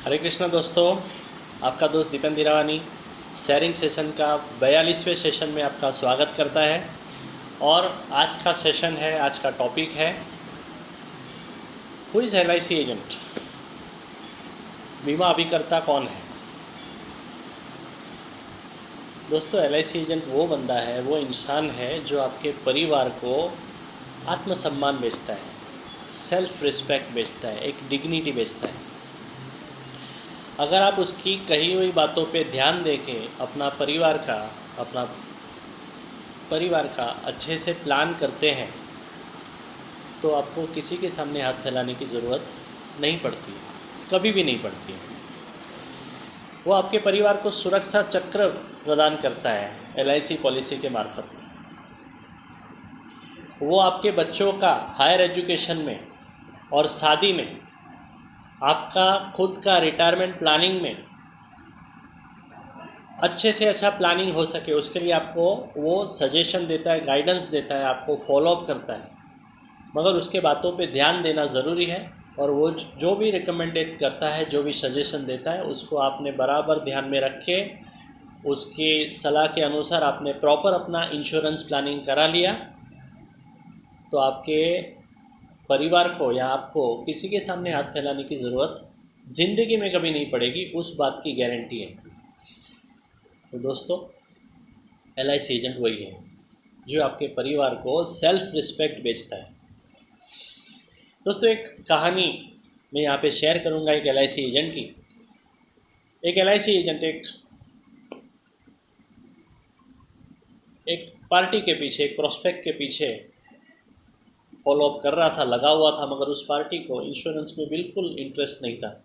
हरे कृष्णा दोस्तों, आपका दोस्त दीपन दिरावानी शेयरिंग सेशन का 42वें सेशन में आपका स्वागत करता है। और आज का सेशन है, आज का टॉपिक है हु इज़ LIC एजेंट, बीमा अभिकर्ता कौन है। दोस्तों, LIC एजेंट वो बंदा है, वो इंसान है जो आपके परिवार को आत्मसम्मान बेचता है, सेल्फ रिस्पेक्ट बेचता है, एक डिग्निटी बेचता है। अगर आप उसकी कही हुई बातों पे ध्यान देके अपना परिवार का अच्छे से प्लान करते हैं तो आपको किसी के सामने हाथ फैलाने की ज़रूरत नहीं पड़ती, कभी भी नहीं पड़ती। वो आपके परिवार को सुरक्षा चक्र प्रदान करता है LIC पॉलिसी के मार्फत। वो आपके बच्चों का हायर एजुकेशन में और शादी में, आपका खुद का रिटायरमेंट प्लानिंग में अच्छे से अच्छा प्लानिंग हो सके, उसके लिए आपको वो सजेशन देता है, गाइडेंस देता है, आपको फॉलोअप करता है। मगर उसके बातों पे ध्यान देना ज़रूरी है और वो जो भी रिकमेंडेड करता है, जो भी सजेशन देता है, उसको आपने बराबर ध्यान में रख के उसकी सलाह के अनुसार आपने प्रॉपर अपना इंश्योरेंस प्लानिंग करा लिया तो आपके परिवार को या आपको किसी के सामने हाथ फैलाने की ज़रूरत ज़िंदगी में कभी नहीं पड़ेगी, उस बात की गारंटी है। तो दोस्तों, LIC एजेंट वही है जो आपके परिवार को सेल्फ रिस्पेक्ट बेचता है। दोस्तों, एक कहानी मैं यहाँ पे शेयर करूँगा एक LIC एजेंट की। एक LIC एजेंट एक पार्टी के पीछे, एक प्रोस्पेक्ट के पीछे फॉलोअप कर रहा था, लगा हुआ था, मगर उस पार्टी को इंश्योरेंस में बिल्कुल इंटरेस्ट नहीं था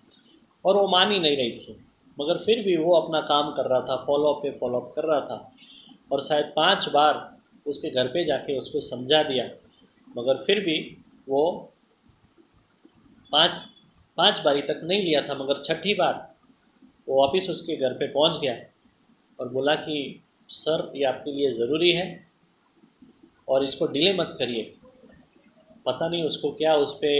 और वो मान ही नहीं रही थी। मगर फिर भी वो अपना काम कर रहा था, फॉलोअप पे फॉलोअप कर रहा था और शायद 5 बार उसके घर पे जाके उसको समझा दिया, मगर फिर भी वो पाँच बारी तक नहीं लिया था। मगर छठी बार वो वापस उसके घर पे पहुंच गया और बोला कि सर, ये आपके लिए ज़रूरी है और इसको डिले मत करिए। पता नहीं उसको क्या उस पे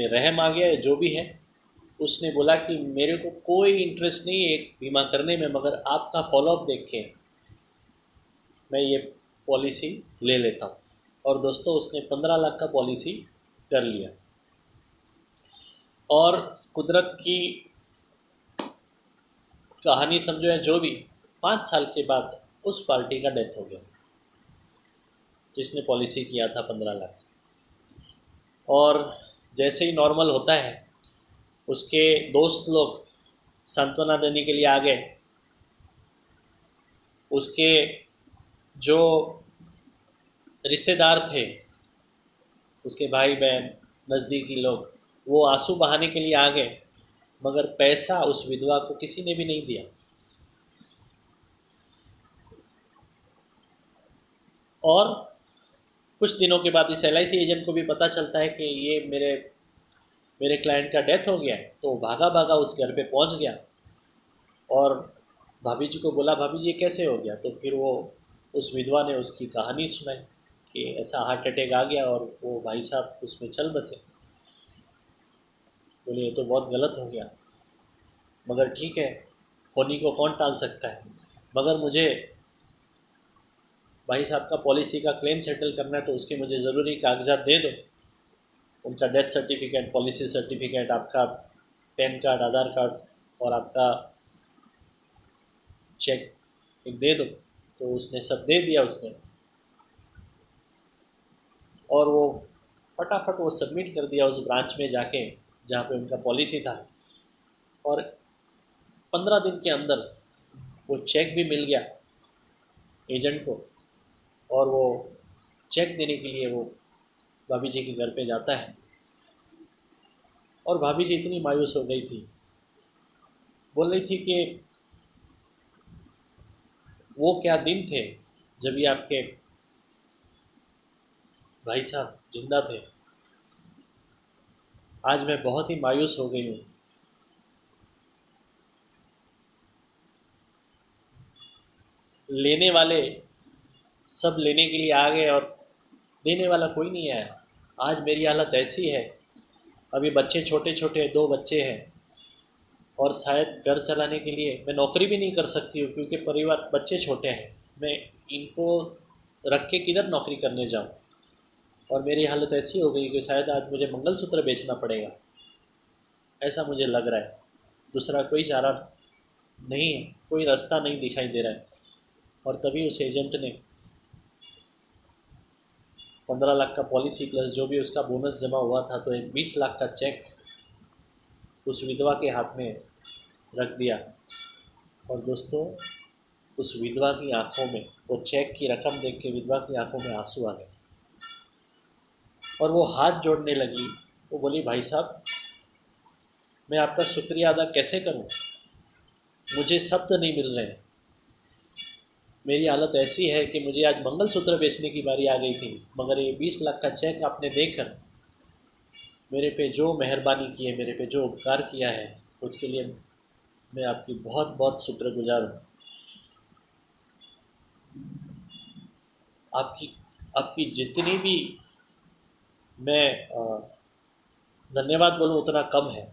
रहम आ गया है, जो भी है। उसने बोला कि मेरे को कोई इंटरेस्ट नहीं है एक बीमा करने में, मगर आपका फॉलोअप देख के मैं ये पॉलिसी ले लेता हूँ। और दोस्तों, उसने 15 लाख का पॉलिसी कर लिया और कुदरत की कहानी समझो या जो भी, 5 साल के बाद उस पार्टी का डेथ हो गया जिसने पॉलिसी किया था 15 लाख। और जैसे ही नॉर्मल होता है, उसके दोस्त लोग सांत्वना देने के लिए आ गए। उसके जो रिश्तेदार थे, उसके भाई बहन, नज़दीकी लोग, वो आंसू बहाने के लिए आ गए, मगर पैसा उस विधवा को किसी ने भी नहीं दिया। और कुछ दिनों के बाद इस LIC एजेंट को भी पता चलता है कि ये मेरे क्लाइंट का डेथ हो गया है, तो भागा भागा उस घर पे पहुंच गया और भाभी जी को बोला, भाभी जी ये कैसे हो गया। तो फिर वो उस विधवा ने उसकी कहानी सुनाई कि ऐसा हार्ट अटैक आ गया और वो भाई साहब उसमें चल बसे। बोले ये तो बहुत गलत हो गया, मगर ठीक है, होनी को कौन टाल सकता है। मगर मुझे भाई साहब का पॉलिसी का क्लेम सेटल करना है, तो उसके मुझे ज़रूरी कागजात दे दो। उनका डेथ सर्टिफिकेट, पॉलिसी सर्टिफिकेट, आपका पैन कार्ड, आधार कार्ड और आपका चेक एक दे दो। तो उसने सब दे दिया उसने, और वो फटाफट वो सबमिट कर दिया उस ब्रांच में जाके जहाँ पे उनका पॉलिसी था। और 15 दिन के अंदर वो चेक भी मिल गया एजेंट को, और वो चेक देने के लिए वो भाभी जी के घर पे जाता है। और भाभी जी इतनी मायूस हो गई थी, बोल रही थी कि वो क्या दिन थे जब ये आपके भाई साहब जिंदा थे। आज मैं बहुत ही मायूस हो गई हूँ। लेने वाले सब लेने के लिए आ गए और देने वाला कोई नहीं आया। आज मेरी हालत ऐसी है अभी बच्चे छोटे छोटे 2 बच्चे हैं और शायद घर चलाने के लिए मैं नौकरी भी नहीं कर सकती हूँ, क्योंकि परिवार बच्चे छोटे हैं। मैं इनको रख के किधर नौकरी करने जाऊँ, और मेरी हालत ऐसी हो गई कि शायद आज मुझे मंगलसूत्र बेचना पड़ेगा, ऐसा मुझे लग रहा है। दूसरा कोई चारा नहीं है, कोई रास्ता नहीं दिखाई दे रहा है। और तभी उस एजेंट ने 15 लाख का पॉलिसी प्लस जो भी उसका बोनस जमा हुआ था, तो एक 20 लाख का चेक उस विधवा के हाथ में रख दिया। और दोस्तों, उस विधवा की आंखों में वो चेक की रकम देख के विधवा की आंखों में आंसू आ गए और वो हाथ जोड़ने लगी। वो बोली, भाई साहब, मैं आपका शुक्रिया अदा कैसे करूं? मुझे शब्द नहीं मिल रहे हैं। मेरी हालत ऐसी है कि मुझे आज मंगलसूत्र बेचने की बारी आ गई थी, मगर ये 20 लाख का चेक आपने देकर मेरे पे जो मेहरबानी की है, मेरे पे जो उपकार किया है, उसके लिए मैं आपकी बहुत बहुत शुक्रगुजार हूँ। आपकी आपकी जितनी भी मैं धन्यवाद बोलूँ उतना कम है।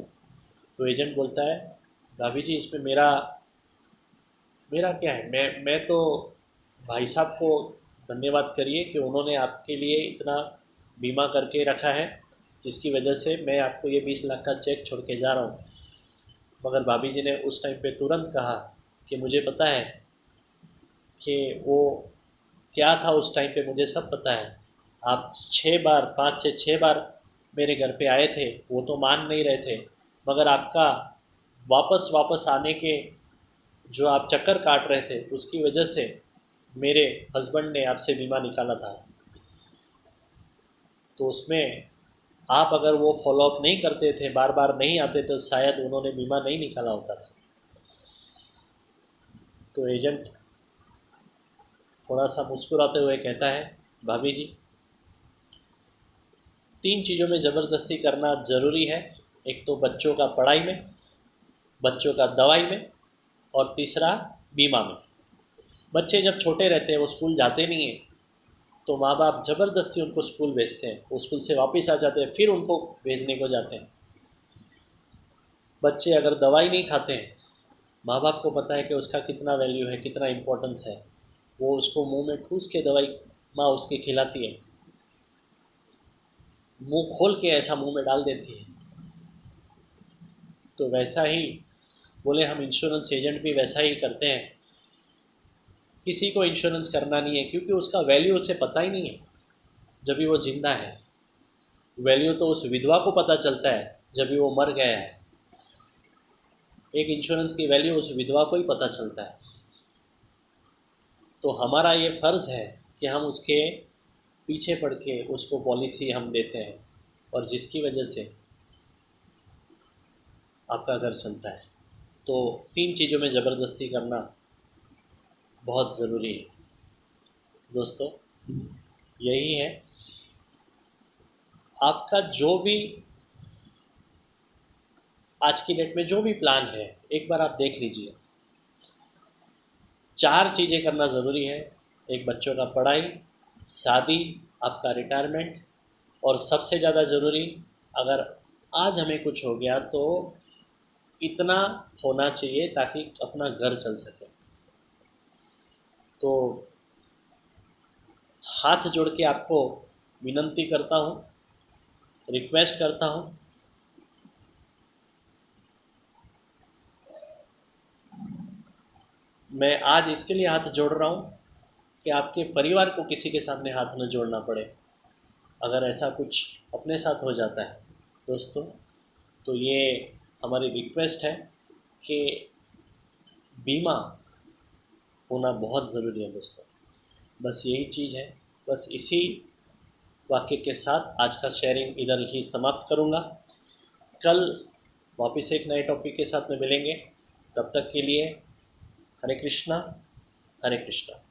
तो एजेंट बोलता है, भाभी जी, इसमें मेरा मेरा क्या है? मैं तो भाई साहब को धन्यवाद करिए कि उन्होंने आपके लिए इतना बीमा करके रखा है, जिसकी वजह से मैं आपको ये 20 लाख का चेक छोड़ के जा रहा हूँ। मगर भाभी जी ने उस टाइम पे तुरंत कहा कि मुझे पता है कि वो क्या था उस टाइम पे, मुझे सब पता है। आप 6 बार, 5 से 6 बार मेरे घर पे आए थे, वो तो मान नहीं रहे थे, मगर आपका वापस वापस आने के जो आप चक्कर काट रहे थे, उसकी वजह से मेरे हस्बैंड ने आपसे बीमा निकाला था। तो उसमें आप अगर वो फॉलोअप नहीं करते थे, बार बार नहीं आते, तो शायद उन्होंने बीमा नहीं निकाला होता था। तो एजेंट थोड़ा सा मुस्कुराते हुए कहता है, भाभी जी, 3 चीज़ों में ज़बरदस्ती करना ज़रूरी है। एक तो बच्चों का पढ़ाई में, बच्चों का दवाई में, और तीसरा बीमा में। बच्चे जब छोटे रहते हैं, वो स्कूल जाते नहीं हैं, तो माँ बाप ज़बरदस्ती उनको स्कूल भेजते हैं। वो स्कूल से वापस आ जाते हैं, फिर उनको भेजने को जाते हैं। बच्चे अगर दवाई नहीं खाते हैं, माँ बाप को पता है कि उसका कितना वैल्यू है, कितना इम्पोर्टेंस है। वो उसको मुंह में ठूस के दवाई माँ उसकी खिलाती है, मुंह खोल के ऐसा मुंह में डाल देती है। तो वैसा ही बोले, हम इंश्योरेंस एजेंट भी वैसा ही करते हैं। किसी को इंश्योरेंस करना नहीं है, क्योंकि उसका वैल्यू उसे पता ही नहीं है जब भी वो ज़िंदा है। वैल्यू तो उस विधवा को पता चलता है जब भी वो मर गया है। एक इंश्योरेंस की वैल्यू उस विधवा को ही पता चलता है। तो हमारा ये फ़र्ज़ है कि हम उसके पीछे पड़ के उसको पॉलिसी हम देते हैं, और जिसकी वजह से आपका घर चलता है। तो 3 चीज़ों में ज़बरदस्ती करना बहुत ज़रूरी है दोस्तों। यही है, आपका जो भी आज की डेट में जो भी प्लान है, एक बार आप देख लीजिए। 4 चीज़ें करना ज़रूरी है। एक, बच्चों का पढ़ाई, शादी, आपका रिटायरमेंट, और सबसे ज़्यादा ज़रूरी, अगर आज हमें कुछ हो गया तो इतना होना चाहिए ताकि अपना घर चल सके। तो हाथ जोड़ के आपको विनंती करता हूँ, रिक्वेस्ट करता हूँ, मैं आज इसके लिए हाथ जोड़ रहा हूँ कि आपके परिवार को किसी के सामने हाथ न जोड़ना पड़े अगर ऐसा कुछ अपने साथ हो जाता है दोस्तों। तो ये हमारी रिक्वेस्ट है कि बीमा होना बहुत ज़रूरी है दोस्तों। बस यही चीज़ है। बस इसी वाक्य के साथ आज का शेयरिंग इधर ही समाप्त करूँगा। कल वापस एक नए टॉपिक के साथ में मिलेंगे। तब तक के लिए हरे कृष्णा, हरे कृष्णा।